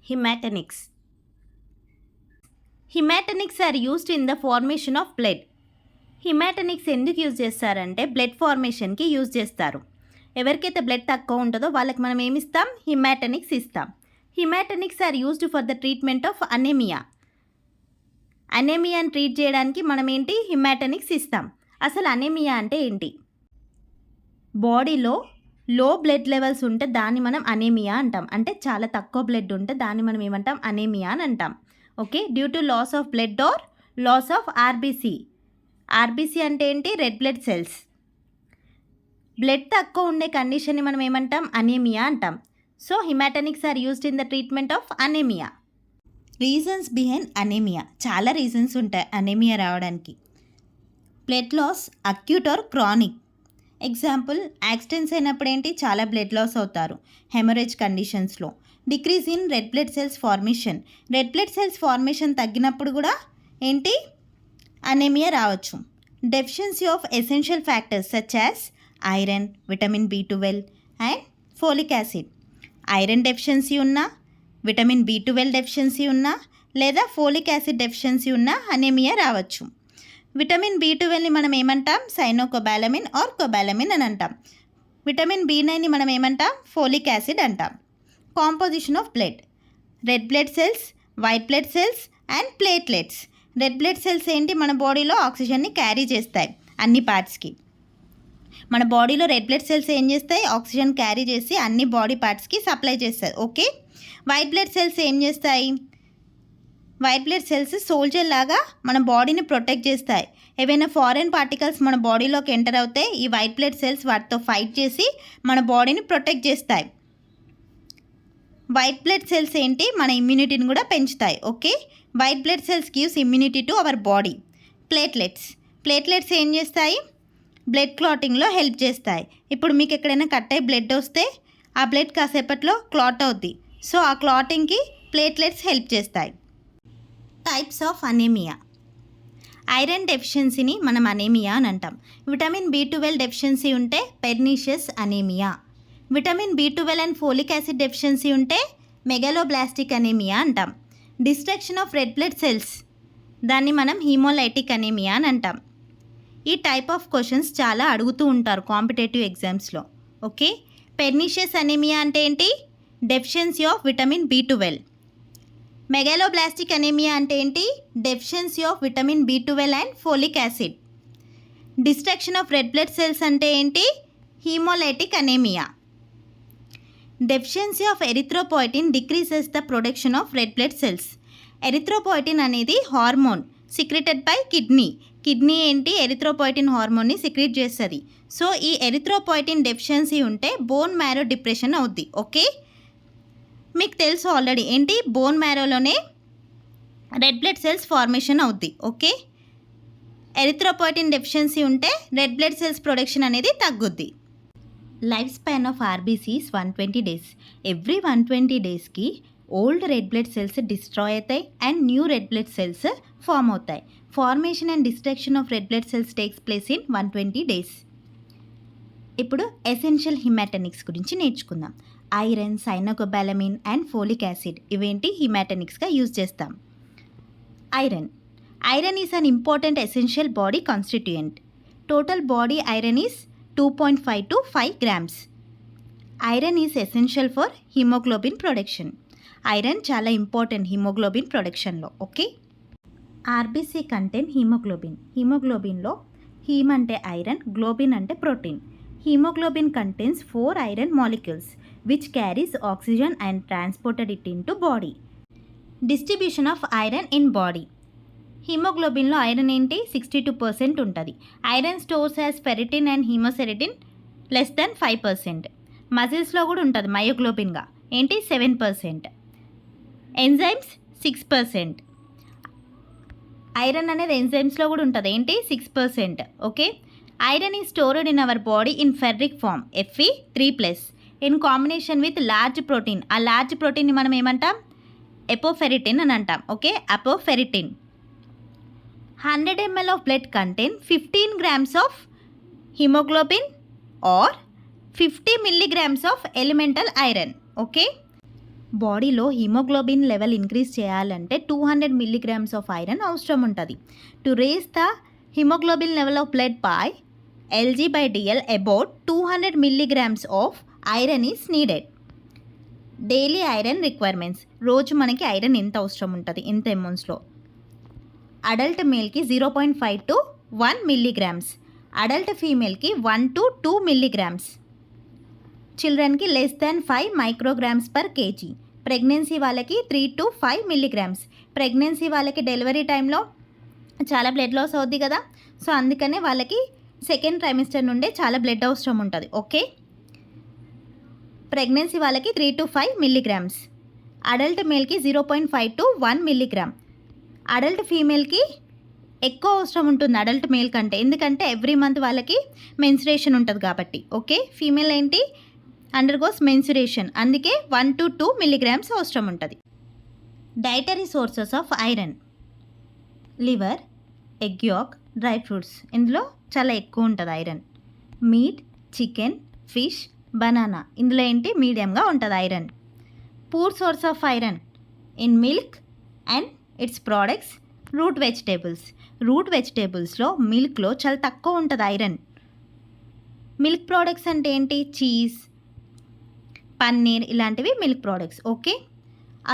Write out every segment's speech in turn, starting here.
Hematinics. Hematinics are used in the formation of blood. హిమాటనిక్స్ ఎందుకు use చేస్తారంటే blood ఫార్మేషన్కి use చేస్తారు. ఎవరికైతే బ్లడ్ తక్కువ ఉంటుందో వాళ్ళకి మనం ఏమిస్తాం, హిమాటనిక్స్ ఇస్తాం. Haematinics are used for the treatment of anaemia. అనీమియాని ట్రీట్ చేయడానికి మనం ఏంటి, హిమాటనిక్స్ ఇస్తాం. అసలు అనీమియా అంటే ఏంటి? బాడీలో లో బ్లడ్ లెవెల్స్ ఉంటే దాన్ని మనం అనీమియా అంటాం. అంటే చాలా తక్కువ బ్లడ్ ఉంటే దాన్ని మనం ఏమంటాం, అనీమియా అని అంటాం. Okay, due to loss of blood or loss of RBC. RBC అంటే ఏంటి, రెడ్ బ్లడ్ సెల్స్. బ్లడ్ తక్కువ ఉండే కండిషన్ని మనం ఏమంటాం, అనీమియా అంటాం. So haematinics are used in the treatment of anaemia. Reasons behind anaemia. చాలా రీజన్స్ ఉంటాయి అనీమియా రావడానికి. Blood loss acute or chronic. Example, accidents అయినప్పుడు ఏంటి, చాలా బ్లడ్ లాస్ అవుతారు. హెమరేజ్ కండిషన్స్లో. Decrease in red blood cells formation. Red blood cells formation తగ్గినప్పుడు కూడా ఏంటి, అనీమియా రావచ్చు. Deficiency of essential factors such as iron, vitamin B12 and folic acid. Iron deficiency ఉన్నా, విటమిన్ B12 డెఫిషియన్సీ ఉన్నా, లేదా folic acid deficiency ఉన్నా anaemia రావచ్చు. Vitamin B12ని మనం ఏమంటాం, సైనోకోబాలమిన్ ఆర్ కోబాలమిన్ అని అంటాం. విటమిన్ B9ని మనం ఏమంటాం, ఫోలిక్ యాసిడ్ అంటాం. Composition of blood. Red blood cells, white blood cells and platelets. Red blood cells ఏంటి, మన బాడీలో ఆక్సిజన్ని క్యారీ చేస్తాయి అన్ని పార్ట్స్కి. మన బాడీలో రెడ్ బ్లడ్ సెల్స్ ఏం చేస్తాయి, ఆక్సిజన్ క్యారీ చేసి అన్ని బాడీ పార్ట్స్కి సప్లై చేస్తాయి. ఓకే, వైట్ బ్లడ్ సెల్స్ ఏం చేస్తాయి, వైట్ బ్లడ్ సెల్స్ సోల్జర్ లాగా మన బాడీని ప్రొటెక్ట్ చేస్తాయి. ఏవైనా ఫారెన్ పార్టికల్స్ మన బాడీలోకి ఎంటర్ అవుతాయి, ఈ వైట్ బ్లడ్ సెల్స్ వాటితో ఫైట్ చేసి మన బాడీని ప్రొటెక్ట్ చేస్తాయి. వైట్ బ్లడ్ సెల్స్ ఏంటి, మన ఇమ్యూనిటీని కూడా పెంచుతాయి. Okay, white blood cells gives immunity to our body. Platelets. Platelets ఏం చేస్తాయి, బ్లడ్ క్లాటింగ్లో హెల్ప్ చేస్తాయి. ఇప్పుడు మీకు ఎక్కడైనా కట్ అయ్యి బ్లడ్ వస్తే ఆ బ్లడ్ కాసేపట్లో క్లాట్ అవుద్ది. సో ఆ క్లాటింగ్కి ప్లేట్లెట్స్ హెల్ప్ చేస్తాయి. Types of anaemia. ఐరన్ డెఫిషియన్సీని మనం అనీమియా అని అంటాం. విటమిన్ B12 డెఫిషియన్సీ ఉంటే pernicious anaemia. Vitamin B12 and folic acid deficiency ఉంటే మెగాలోబ్లాస్టిక్ అనీమియా అంటాం. Destruction of red blood cells, దాన్ని మనం హీమోలైటిక్ అనీమియా అని అంటాం. ఈ టైప్ ఆఫ్ క్వశ్చన్స్ చాలా అడుగుతూ ఉంటారు కాంపిటేటివ్ ఎగ్జామ్స్లో. ఓకే, పెర్నీషియస్ అనీమియా అంటే ఏంటి, deficiency of vitamin B12. Megaloblastic anaemia అంటే ఏంటి, deficiency of vitamin B12 and folic acid. Destruction of red blood cells అంటే ఏంటి, haemolytic anaemia. Deficiency of erythropoietin decreases the production of red blood cells. Erythropoietin అనేది hormone secreted by kidney. Kidney ఏంటి, erythropoietin హార్మోన్ని secrete చేస్తుంది. So ఈ erythropoietin deficiency ఉంటే bone marrow depression అవుద్ది. Okay, మీకు తెలుసు ఆల్రెడీ ఏంటి, బోన్ మ్యారోలోనే రెడ్ బ్లడ్ సెల్స్ ఫార్మేషన్ అవుద్ది. ఓకే, ఎరిథ్రోపాయిటిన్ డెఫిషియన్సీ ఉంటే రెడ్ బ్లడ్ సెల్స్ ప్రొడక్షన్ అనేది తగ్గుద్ది. Life span of RBC 120 days. Every 120 డేస్కి old red blood cells destroy అవుతాయి and new red blood cells form అవుతాయి. Formation and destruction of red blood cells takes place in 120 days. ఇప్పుడు essential haematinics గురించి నేర్చుకుందాం. Iron, cyanocobalamin and folic acid ఇవేంటి, హిమాటనిక్స్గా use చేస్తాం. Iron. Iron is an important essential body constituent. Total body iron is 2.5 to 5 grams. Iron is essential for haemoglobin production. Iron చాలా important haemoglobin ప్రొడక్షన్లో. Okay, RBC contain haemoglobin. హీమోగ్లోబిన్లో haem అంటే iron, globin అంటే protein. Haemoglobin contains 4 iron molecules which carries oxygen and transported it into body. Distribution of iron in body. హీమోగ్లోబిన్లో iron ఏంటి, 62% ఉంటుంది. Iron stores as ferritin and haemosiderin less than 5%. మజిల్స్లో కూడా ఉంటుంది మయోగ్లోబిన్గా, ఏంటి 7%. ఎంజైమ్స్ 6%. ఐరన్ అనేది ఎంజైమ్స్లో కూడా ఉంటుంది, ఏంటి 6%. Okay, iron is stored in our body in ferric form Fe3+. In combination with large protein. ఆ లార్జ్ ప్రోటీన్ని మనం ఏమంటాం, ఎపోఫెరిటిన్ అని అంటాం. Okay, apoferritin. 100 ml of blood contain 15 grams of hemoglobin or 50 milligrams of elemental iron. Okay, బాడీలో haemoglobin level increase చేయాలంటే 200 milligrams of iron అవసరం ఉంటుంది. To raise the haemoglobin level of blood by Lg/dl about 200 milligrams of iron is needed. Daily iron requirements. రోజు మనకి iron ఎంత అవసరం ఉంటుంది, ఎంత అమౌంట్స్లో. అడల్ట్ మేల్కి 0.5 to 1 milligrams. అడల్ట్ ఫీమేల్కి 1 to 2 milligrams. చిల్డ్రన్కి less than 5 micrograms per kg. Pregnancy వాళ్ళకి 3 to 5 milligrams. ప్రెగ్నెన్సీ వాళ్ళకి డెలివరీ టైంలో చాలా బ్లడ్ లాస్ అవుద్ది కదా, సో అందుకనే వాళ్ళకి సెకండ్ ట్రైమిస్టర్ నుండే చాలా బ్లడ్ అవసరం ఉంటుంది. ఓకే, ప్రెగ్నెన్సీ వాళ్ళకి 3 to 5 milligrams. అడల్ట్ మేల్కి 0.5 to 1 milligram. అడల్ట్ ఫీమేల్కి ఎక్కువ అవసరం ఉంటుంది అడల్ట్ మేల్ కంటే, ఎందుకంటే ఎవ్రీ మంత్ వాళ్ళకి మెన్సురేషన్ ఉంటుంది కాబట్టి. ఓకే, ఫీమేల్ ఏంటి అండర్గోస్ మెన్సురేషన్, అందుకే 1 to 2 milligrams అవసరం ఉంటుంది. Dietary sources of iron. Liver, egg yolk, dry fruits, ఇందులో చాలా ఎక్కువ ఉంటుంది iron. Meat, chicken, fish, banana, ఇందులో ఏంటి మీడియంగా ఉంటుంది iron. Poor source of iron in milk and its products. Root vegetables. Root వెజిటేబుల్స్లో మిల్క్లో చాలా తక్కువ ఉంటుంది ఐరన్. మిల్క్ ప్రోడక్ట్స్ అంటే ఏంటి, చీజ్, పన్నీర్, ఇలాంటివి milk products. Okay,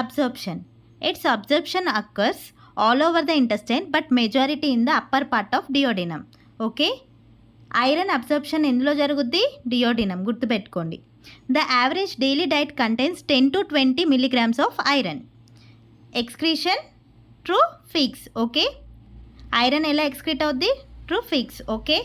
absorption. It's absorption occurs all over the intestine but majority in the upper part of duodenum. Okay, iron absorption ఎందులో జరుగుద్ది, డియోడినం, గుర్తుపెట్టుకోండి. The average daily diet contains 10 to 20 milligrams of iron. Excretion through fix. Okay, iron ఎలా excrete అవుద్ది, through fix. Okay.